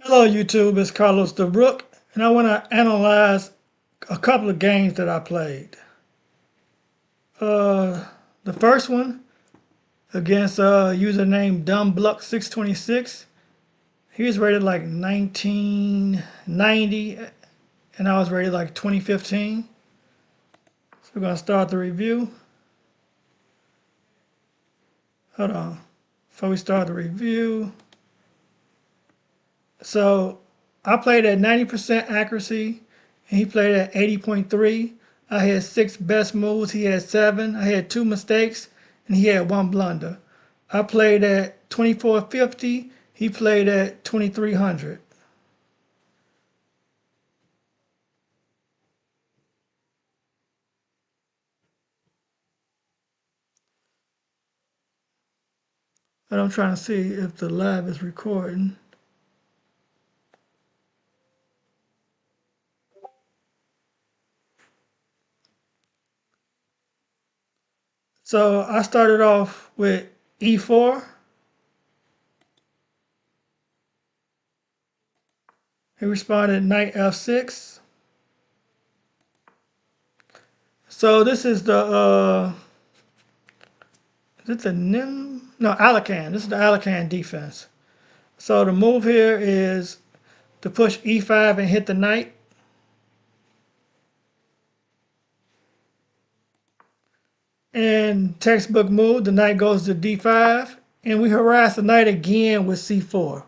Hello YouTube, it's Carlos the Rook, and I want to analyze a couple of games that I played. Uh, the first one against a user named DumbBluck626. He was rated like 1990, and I was rated like 2015. So we're gonna start the review. Hold on, before we start the review. So I played at 90% accuracy, and he played at 80.3. I had 6 best moves, he had 7. I had 2 mistakes, and he had 1 blunder. I played at 2450, he played at 2300. And I'm trying to see if the live is recording. So I started off with E4. He responded knight F6. So this is the is it the Nim? No, Alakan. This is the Alakan defense. So the move here is to push E5 and hit the knight. And textbook move, the knight goes to D5. And we harass the knight again with C4.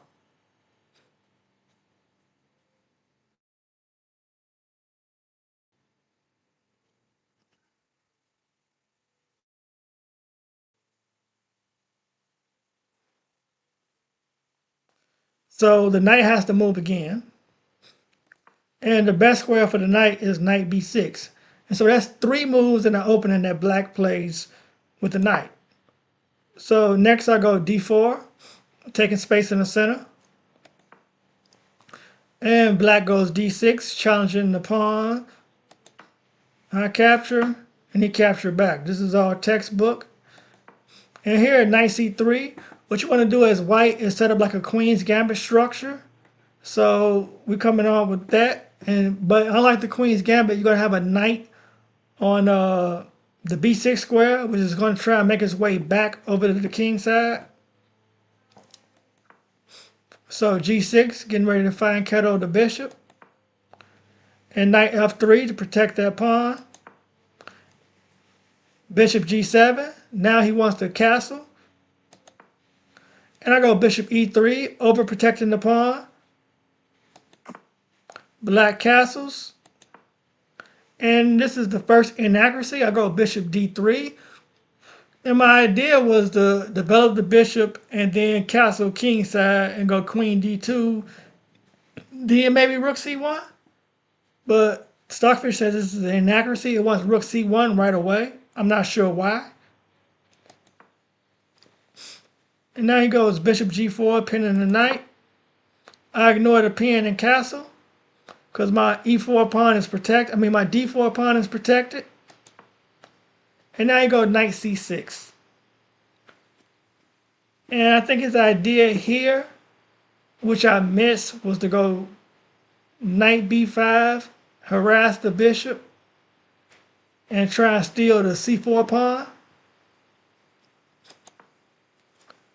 So the knight has to move again. And the best square for the knight is knight B6. And so that's 3 moves in the opening that black plays with the knight. So next I go D4, taking space in the center. And black goes D6, challenging the pawn. I capture, and he captured back. This is all textbook. And here at knight C3, what you want to do as white is set up like a queen's gambit structure. So we're coming on with that. But unlike the queen's gambit, you're going to have a knight on the B6 square, which is going to try and make its way back over to the king side. So G6, getting ready to find Keto the bishop. And knight F3 to protect that pawn. Bishop G7. Now he wants to castle. And I go bishop E3, overprotecting the pawn. Black castles. And this is the first inaccuracy. I go bishop D3. And my idea was to develop the bishop and then castle king side and go queen D2. Then maybe rook C1. But Stockfish says this is an inaccuracy. It wants rook C1 right away. I'm not sure why. And now he goes bishop G4, pinning the knight. I ignore the pin and castle because my E4 pawn is protected. My D4 pawn is protected. And now you go knight C6. And I think his idea here, which I missed, was to go knight B5, harass the bishop, and try and steal the C4 pawn.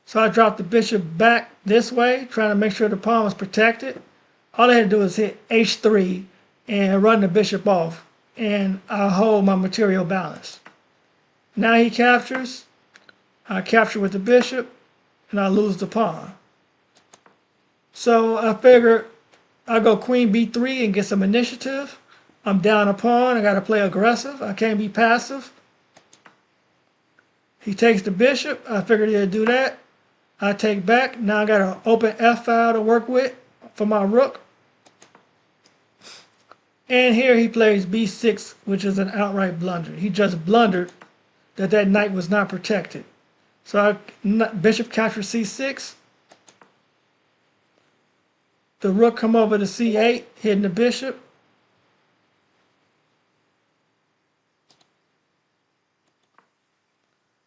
So I dropped the bishop back this way, trying to make sure the pawn was protected. All I had to do was hit H3 and run the bishop off, and I hold my material balance. Now he captures. I capture with the bishop, and I lose the pawn. So I figured I'll go queen B3 and get some initiative. I'm down a pawn. I got to play aggressive. I can't be passive. He takes the bishop. I figured he'd do that. I take back. Now I got an open F file to work with for my rook. And here he plays B6, which is an outright blunder. He just blundered that knight was not protected. So bishop captures C6. The rook come over to C8, hitting the bishop.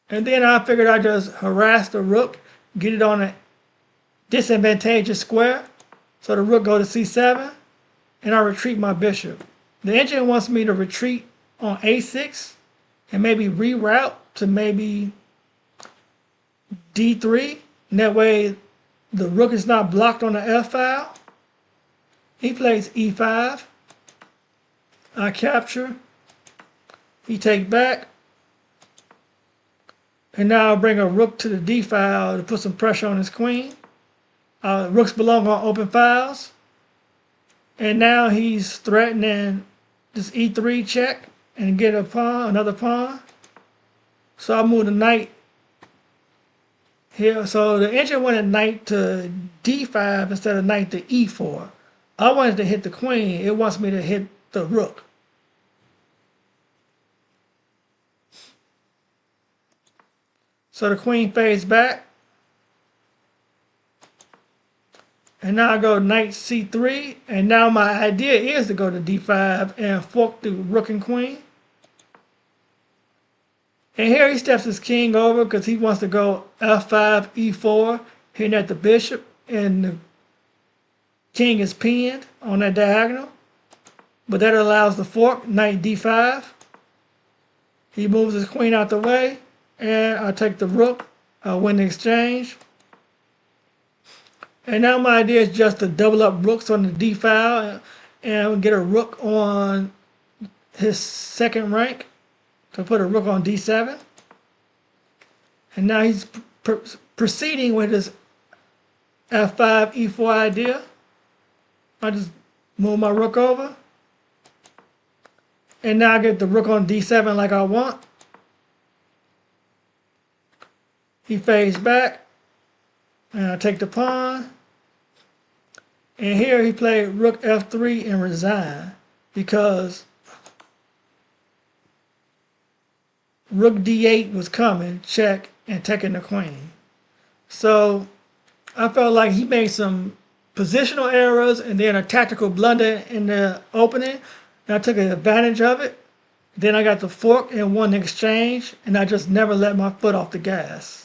And then I figured I'd just harass the rook, get it on a disadvantageous square. So the rook go to c7, and I retreat my bishop. The engine wants me to retreat on a6 and maybe reroute to maybe d3. And that way the rook is not blocked on the f file. He plays e5. I capture. He take back. And now I'll bring a rook to the d file to put some pressure on his queen. Rooks belong on open files. And now he's threatening this e3 check and get a pawn, another pawn. So I move the knight here. So the engine wanted knight to d5 instead of knight to e4. I wanted to hit the queen. It wants me to hit the rook. So the queen fades back. And now I go knight c3. And now my idea is to go to d5 and fork the rook and queen. And here he steps his king over because he wants to go f5, e4, hitting at the bishop. And the king is pinned on that diagonal. But that allows the fork, knight d5. He moves his queen out the way. And I take the rook. I win the exchange. And now my idea is just to double up rooks on the d file and get a rook on his second rank. To put a rook on d7. And now he's proceeding with his f5, e4 idea. I just move my rook over. And now I get the rook on d7 like I want. He fades back. And I take the pawn. And here he played rook f3 and resign. Because rook d8 was coming, check, and taking the queen. So I felt like he made some positional errors and then a tactical blunder in the opening. And I took advantage of it. Then I got the fork and won the exchange. And I just never let my foot off the gas.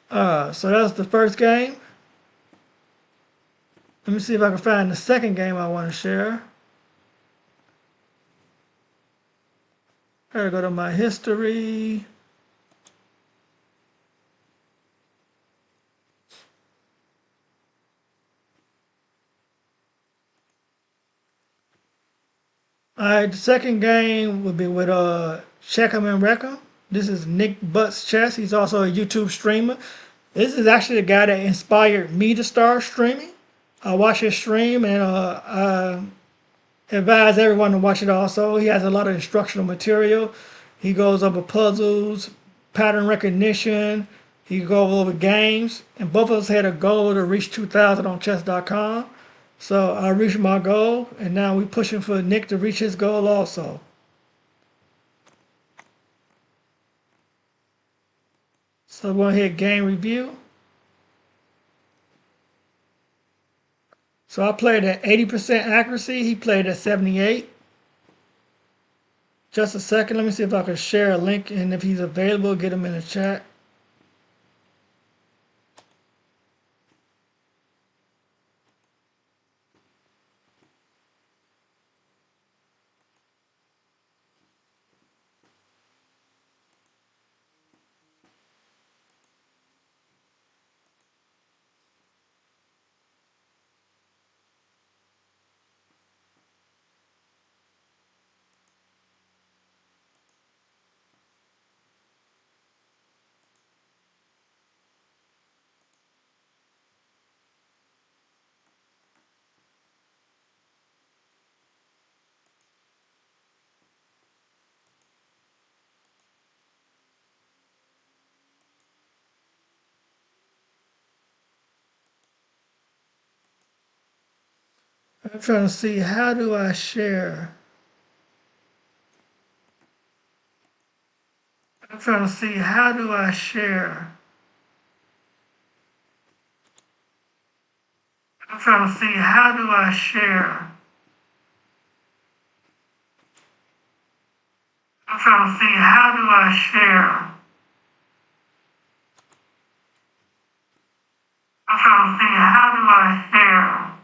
So that was the first game. Let me see if I can find the second game I want to share. I gotta go to my history. Alright, the second game would be with Check'em and Wreck'em. This is Nick Butts Chess. He's also a YouTube streamer. This is actually the guy that inspired me to start streaming. I watch his stream and I advise everyone to watch it also. He has a lot of instructional material. He goes over puzzles, pattern recognition. He goes over games. And both of us had a goal to reach 2,000 on chess.com. So I reached my goal, and now we're pushing for Nick to reach his goal also. So we're going to hit game review. So I played at 80% accuracy. He played at 78. Just a second. Let me see if I can share a link, and if he's available, get him in the chat. I'm trying to see, how do I share? I'm trying to see, how do I share? I'm trying to see, how do I share? I'm trying to see, how do I share? I'm trying to see, how do I share?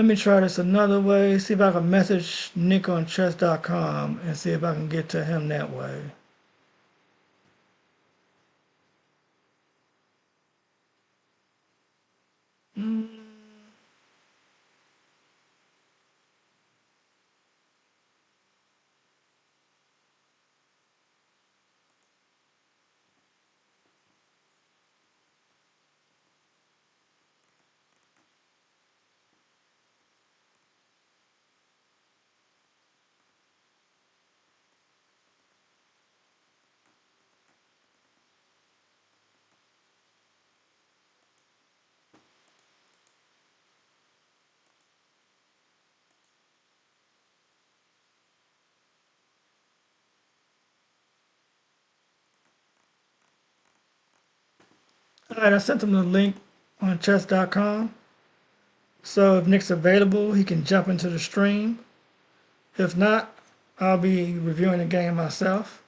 Let me try this another way. See if I can message Nick on chess.com and see if I can get to him that way. Alright, I sent him the link on chess.com. So if Nick's available, he can jump into the stream. If not, I'll be reviewing the game myself.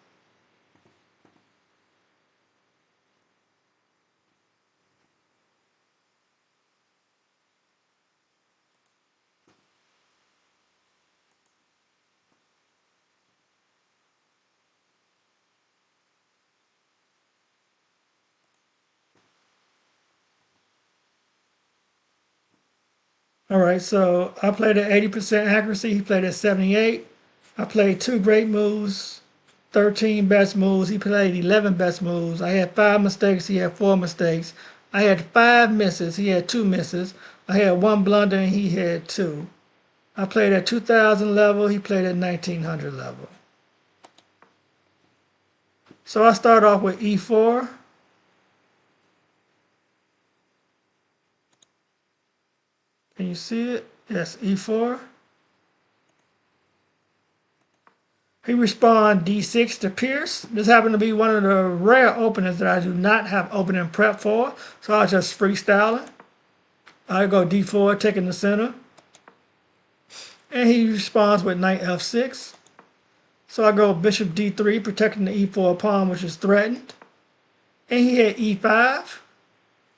Alright, so I played at 80% accuracy, he played at 78. I played 2 great moves, 13 best moves, he played 11 best moves. I had 5 mistakes, he had 4 mistakes. I had 5 misses, he had 2 misses. I had 1 blunder and he had 2. I played at 2000 level, he played at 1900 level. So I start off with e4. Can you see it? Yes, e4. He respond d6 to Pierce. This happened to be one of the rare openings that I do not have opening prep for, so I just freestyle it. I go d4, taking the center. And he responds with knight f6. So I go bishop d3, protecting the e4 pawn, which is threatened. And he had e5,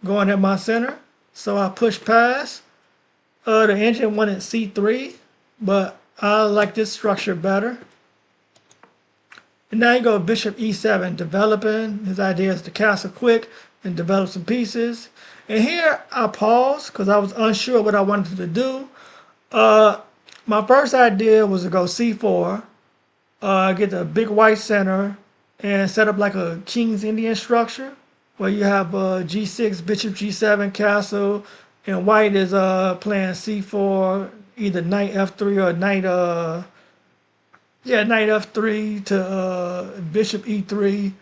going at my center. So I push past. The engine wanted c3, but I like this structure better. And now you go bishop e7, developing. His idea is to castle quick and develop some pieces. And here I pause because I was unsure what I wanted to do. My first idea was to go c4, get the big white center, and set up like a King's Indian structure where you have g6, bishop g7, castle, and white is playing c4, either knight f3 or knight knight f3 to bishop e3,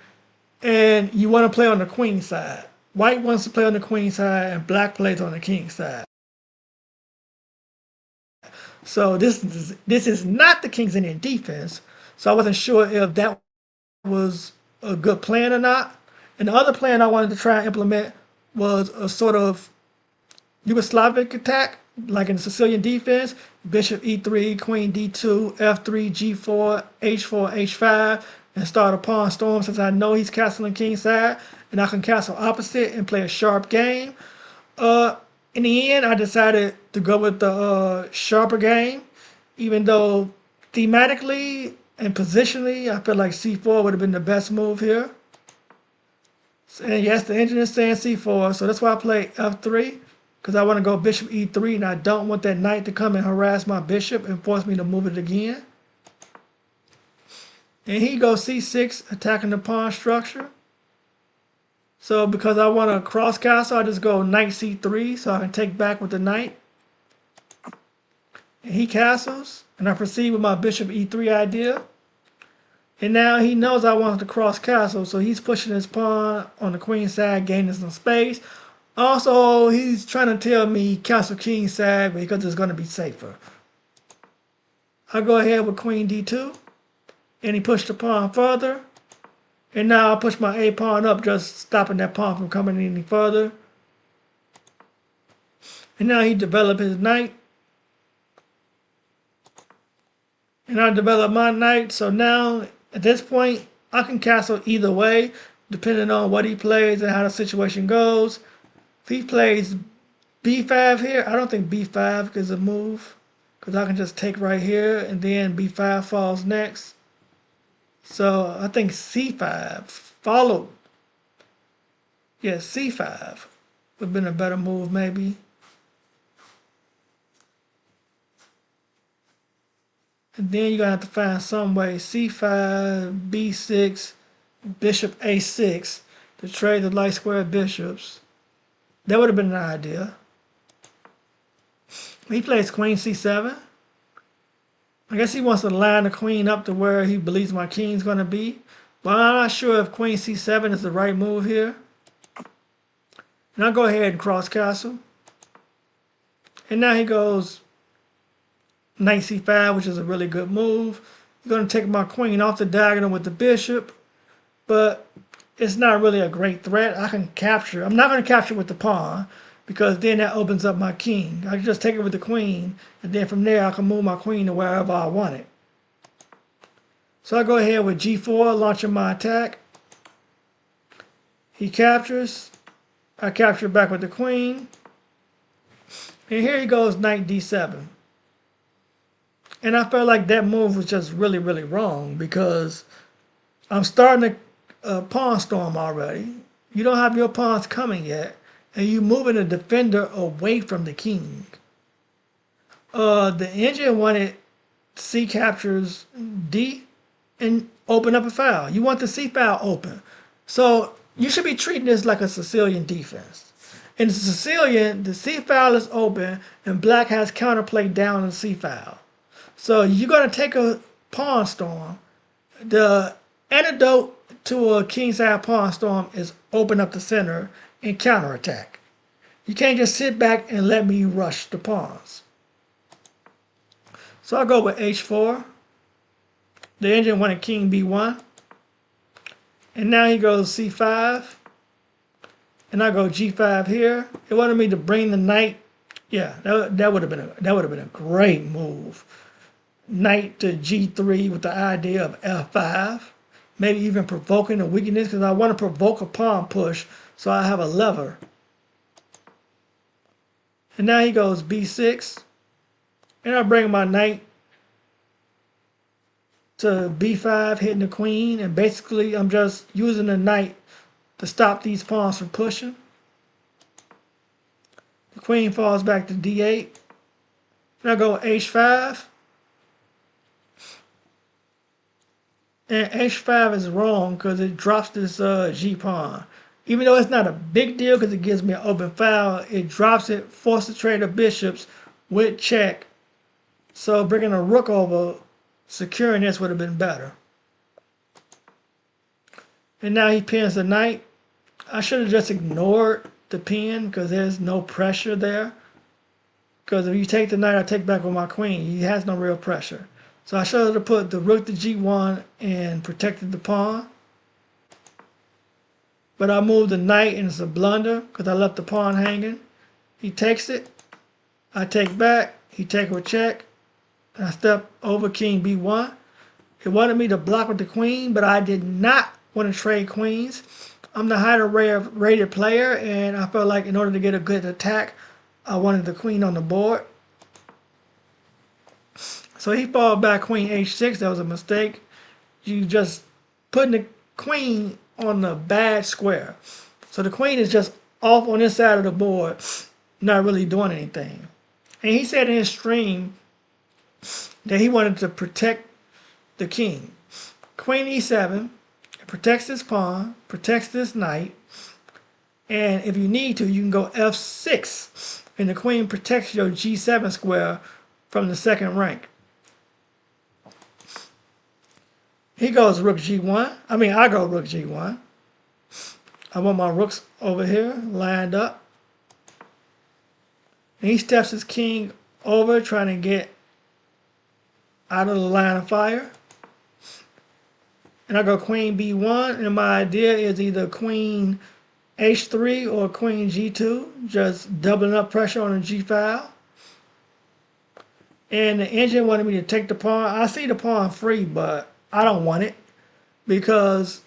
and you want to play on the queen side. White wants to play on the queen side, and black plays on the king side. So this is not the King's Indian defense. So I wasn't sure if that was a good plan or not. And the other plan I wanted to try and implement was a sort of Yugoslavic attack, like in the Sicilian defense, bishop e3, queen d2, f3, g4, h4, h5, and start a pawn storm since I know he's castling king side, and I can castle opposite and play a sharp game. In the end, I decided to go with the sharper game, even though thematically and positionally, I feel like c4 would have been the best move here. And yes, the engine is saying c4, so that's why I play f3. Because I want to go bishop e3, and I don't want that knight to come and harass my bishop and force me to move it again. And he goes c6, attacking the pawn structure. So because I want to cross castle, I just go knight c3 so I can take back with the knight. And he castles, and I proceed with my bishop e3 idea. And now he knows I want to cross castle, so he's pushing his pawn on the queen side, gaining some space. Also, he's trying to tell me castle king side because it's going to be safer. I go ahead with queen d2, and he pushed the pawn further. And now I push my a pawn up, just stopping that pawn from coming any further. And now he developed his knight. And I develop my knight, so now at this point I can castle either way, depending on what he plays and how the situation goes. If he plays b5 here. I don't think b5 is a move because I can just take right here and then b5 falls next. So I think c5 followed. Yeah, c5 would have been a better move maybe. And then you're going to have to find some way. c5, b6, bishop a6 to trade the light square bishops. That would have been an idea. He plays queen c7. I guess he wants to line the queen up to where he believes my king's going to be. But I'm not sure if queen c7 is the right move here. And I'll go ahead and cross castle. And now he goes knight c5, which is a really good move. He's going to take my queen off the diagonal with the bishop. But it's not really a great threat. I can capture. I'm not going to capture with the pawn because then that opens up my king. I can just take it with the queen, and then from there I can move my queen to wherever I want it. So I go ahead with g4, launching my attack. He captures. I capture back with the queen. And here he goes knight d7. And I felt like that move was just really, really wrong because I'm starting a pawn storm already. You don't have your pawns coming yet, and you moving the defender away from the king. The engine wanted c captures d and open up a file. You want the c file open. So you should be treating this like a Sicilian defense. In the Sicilian, the c file is open and black has counterplay down on the c file. So you're going to take a pawn storm. The antidote to a kingside pawn storm is open up the center and counterattack. You can't just sit back and let me rush the pawns. So I'll go with h4. The engine wanted king b1. And now he goes c5. And I go g5 here. It wanted me to bring the knight. Yeah, that would have been a great move. Knight to g3 with the idea of f5. Maybe even provoking a weakness because I want to provoke a pawn push so I have a lever. And now he goes b6. And I bring my knight to b5, hitting the queen. And basically I'm just using the knight to stop these pawns from pushing. The queen falls back to d8. And I go h5. And h5 is wrong because it drops this g-pawn. Even though it's not a big deal because it gives me an open file, it drops it, forces trade of bishops with check. So bringing a rook over, securing this would have been better. And now he pins the knight. I should have just ignored the pin because there's no pressure there. Because if you take the knight, I take back with my queen. He has no real pressure. So I should have put the rook to g1 and protected the pawn. But I moved the knight and it's a blunder because I left the pawn hanging. He takes it. I take back. He takes with check. And I step over king b1. It wanted me to block with the queen, but I did not want to trade queens. I'm the higher rated player, and I felt like in order to get a good attack, I wanted the queen on the board. So he fought back queen h6. That was a mistake. You just putting the queen on the bad square. So the queen is just off on this side of the board, not really doing anything. And he said in his stream that he wanted to protect the king. Queen e7, it protects this pawn, protects this knight, and if you need to, you can go f6, and the queen protects your g7 square from the second rank. He goes rook g1. I go rook g1. I want my rooks over here lined up. And he steps his king over, trying to get out of the line of fire. And I go queen b1, and my idea is either queen h3 or queen g2, just doubling up pressure on the g file. And the engine wanted me to take the pawn. I see the pawn free, but I don't want it because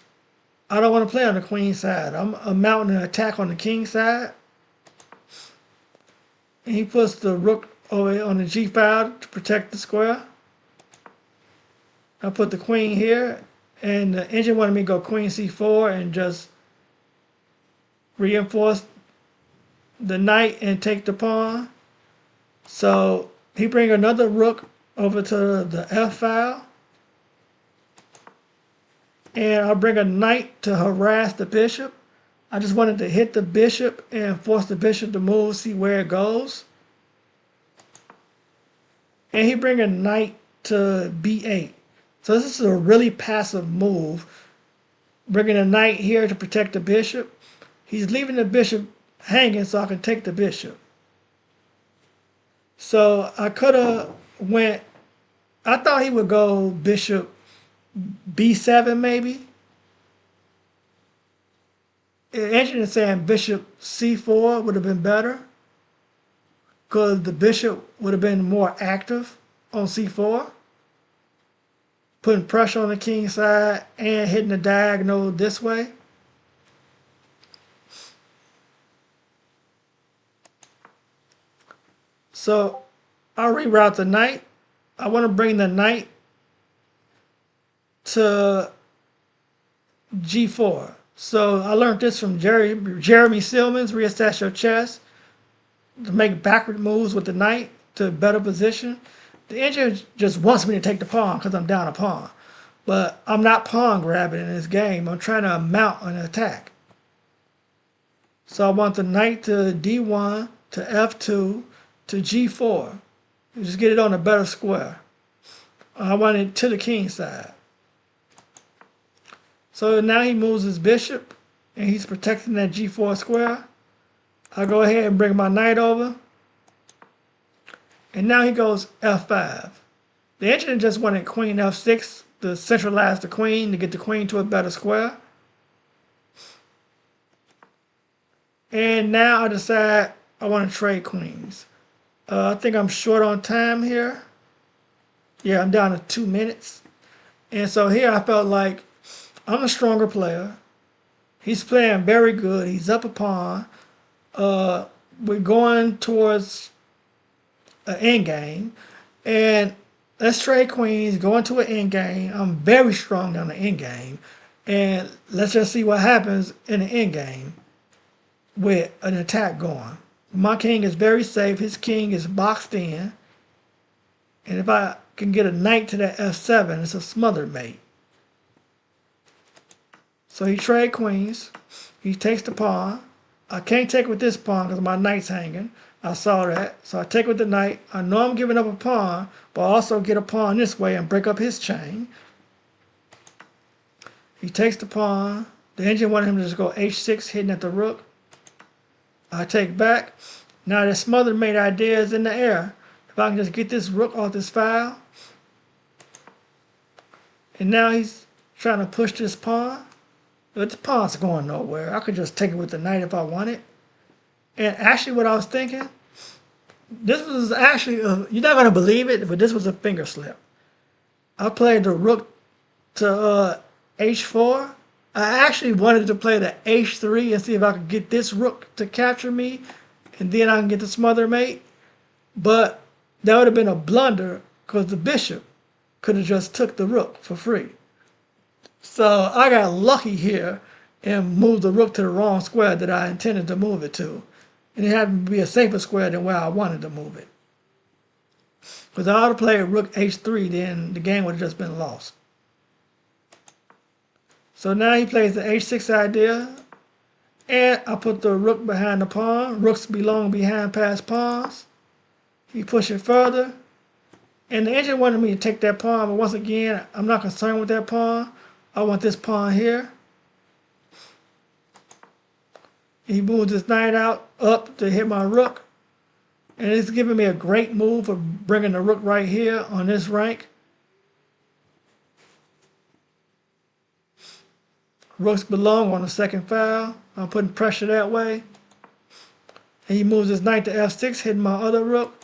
I don't want to play on the queen side. I'm mounting an attack on the king side. And he puts the rook over on the g file to protect the square. I put the queen here, and the engine wanted me to go queen c4 and just reinforce the knight and take the pawn. So he bring another rook over to the f file, and I'll bring a knight to harass the bishop. I just wanted to hit the bishop and force the bishop to move, see where it goes. And he bring a knight to b8. So this is a really passive move. Bringing a knight here to protect the bishop. He's leaving the bishop hanging so I can take the bishop. So I could have went, I thought he would go bishop b7 maybe. The engine is saying bishop c4 would have been better, because the bishop would have been more active on c4, putting pressure on the king side and hitting the diagonal this way. So I'll reroute the knight. I want to bring the knight to g4. So I learned this from Jeremy Silman's Reassess Your Chess, to make backward moves with the knight to a better position. The engine just wants me to take the pawn because I'm down a pawn. But I'm not pawn grabbing in this game. I'm trying to mount an attack. So I want the knight to d1, to f2, to g4. Just get it on a better square. I want it to the king side. So now he moves his bishop, and he's protecting that g4 square. I go ahead and bring my knight over. And now he goes f5. The engine just wanted queen f6 to centralize the queen, to get the queen to a better square. And now I decide I want to trade queens. I think I'm short on time here. Yeah, I'm down to 2 minutes. And so here I felt like I'm a stronger player. He's playing very good. He's up a pawn. We're going towards an endgame. And let's trade queens, go into an endgame. I'm very strong on the endgame. And let's just see what happens in the endgame with an attack going. My king is very safe. His king is boxed in. And if I can get a knight to that f7, it's a smothered mate. So he trade queens. He takes the pawn. I can't take with this pawn because my knight's hanging. I saw that. So I take with the knight. I know I'm giving up a pawn, but I also get a pawn this way and break up his chain. He takes the pawn. The engine wanted him to just go h6, hitting at the rook. I take back. Now the smothered mate idea is in the air. If I can just get this rook off this file. And now he's trying to push this pawn. But the pawn's going nowhere. I could just take it with the knight if I wanted. And actually what I was thinking, this was actually, you're not going to believe it, but this was a finger slip. I played the rook to h4. I actually wanted to play the h3 and see if I could get this rook to capture me, and then I can get the smother mate. But that would have been a blunder because the bishop could have just took the rook for free. So I got lucky here and moved the rook to the wrong square that I intended to move it to. And it happened to be a safer square than where I wanted to move it. Because if I would have played rook h3, then the game would have just been lost. So now he plays the h6 idea. And I put the rook behind the pawn. Rooks belong behind past pawns. He pushed it further. And the engine wanted me to take that pawn, but once again, I'm not concerned with that pawn. I want this pawn here. He moved his knight out up to hit my rook. And it's giving me a great move for bringing the rook right here on this rank. Rooks belong on the second file. I'm putting pressure that way. And he moves his knight to f6, hitting my other rook.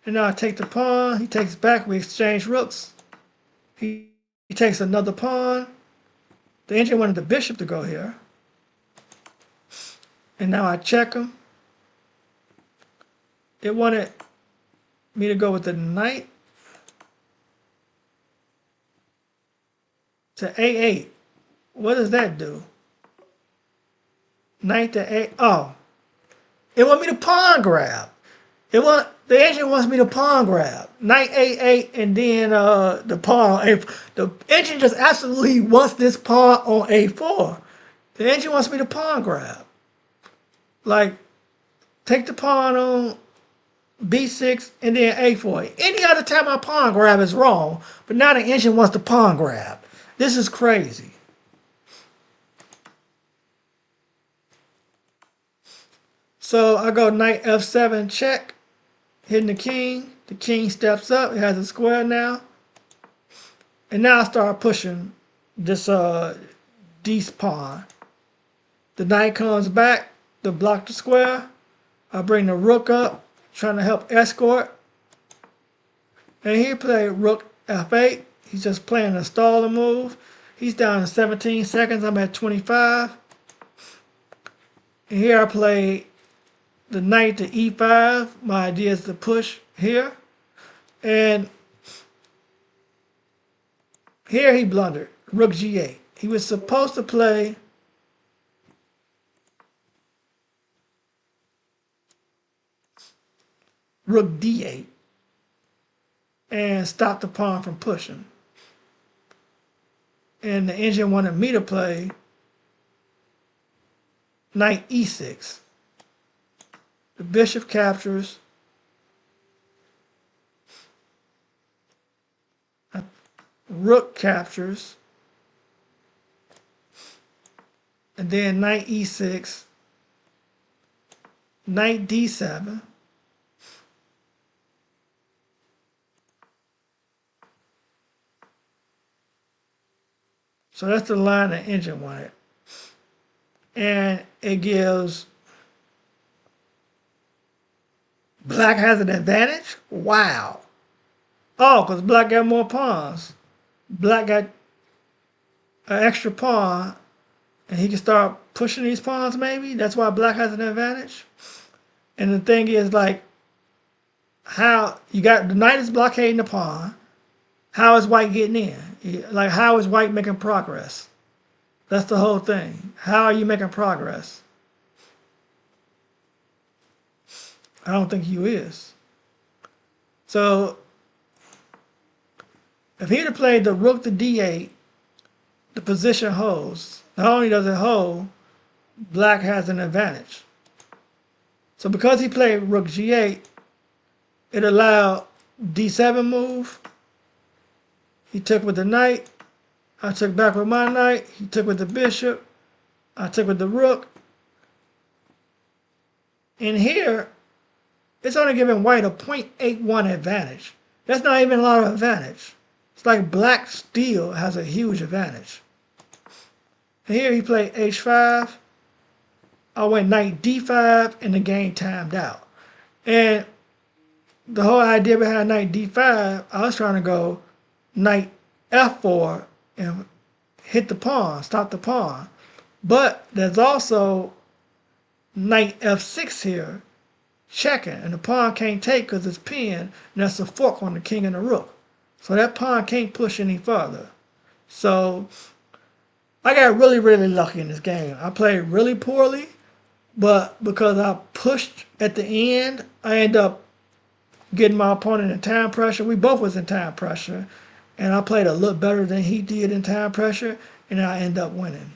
And now I take the pawn. He takes back. We exchange rooks. He takes another pawn. The engine wanted the bishop to go here. And now I check them. It wanted me to go with the knight to A8. What does that do? Knight to A. Oh, it want me to pawn grab. The engine wants me to pawn grab. Knight A8 and then the pawn on A4. The engine just absolutely wants this pawn on A4. The engine wants me to pawn grab. Like, take the pawn on B6 and then A4. Any other time I pawn grab is wrong, but now the engine wants to pawn grab. This is crazy. So I go knight F7 check, hitting the king. The king steps up. It has a square now. And now I start pushing this D pawn. The knight comes back to block the square. I bring the rook up, trying to help escort. And he played rook F8. He's just playing a stalling move. He's down to 17 seconds. I'm at 25. And here I play the knight to E5. My idea is to push here. And here he blundered. Rook G8. He was supposed to play Rook D8 and stop the pawn from pushing. And the engine wanted me to play Knight E6. The bishop captures. Rook captures. And then Knight E6. Knight D7. So that's the line the engine wanted. And it gives black has an advantage? Wow. Oh, because black got more pawns. Black got an extra pawn, and he can start pushing these pawns maybe? That's why black has an advantage? And the thing is, like, how you got the knight is blockading the pawn. How is white getting in? Like, how is white making progress? That's the whole thing. How are you making progress? I don't think you is. So, if he'd have played the rook to D8, the position holds. Not only does it hold, black has an advantage. So because he played rook G8, it allowed D7 move. He took with the knight. I took back with my knight. He took with the bishop. I took with the rook. And here, it's only giving white a 0.81 advantage. That's not even a lot of advantage. It's like black still has a huge advantage. And here he played H5. I went knight D5 and the game timed out. And the whole idea behind knight D5, I was trying to go knight F4 and hit the pawn, stop the pawn. But there's also knight F6 here, checking, and the pawn can't take because it's pinned, and that's a fork on the king and the rook. So that pawn can't push any further. So I got really, really lucky in this game. I played really poorly, but because I pushed at the end, I ended up getting my opponent in time pressure. We both was in time pressure, and I played a little better than he did in time pressure, and I ended up winning.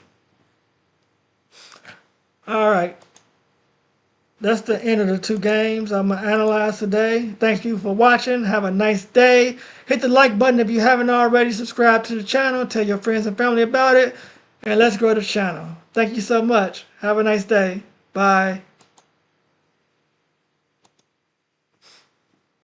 All right. That's the end of the two games I'm going to analyze today. Thank you for watching. Have a nice day. Hit the like button if you haven't already. Subscribe to the channel. Tell your friends and family about it. And let's grow the channel. Thank you so much. Have a nice day. Bye.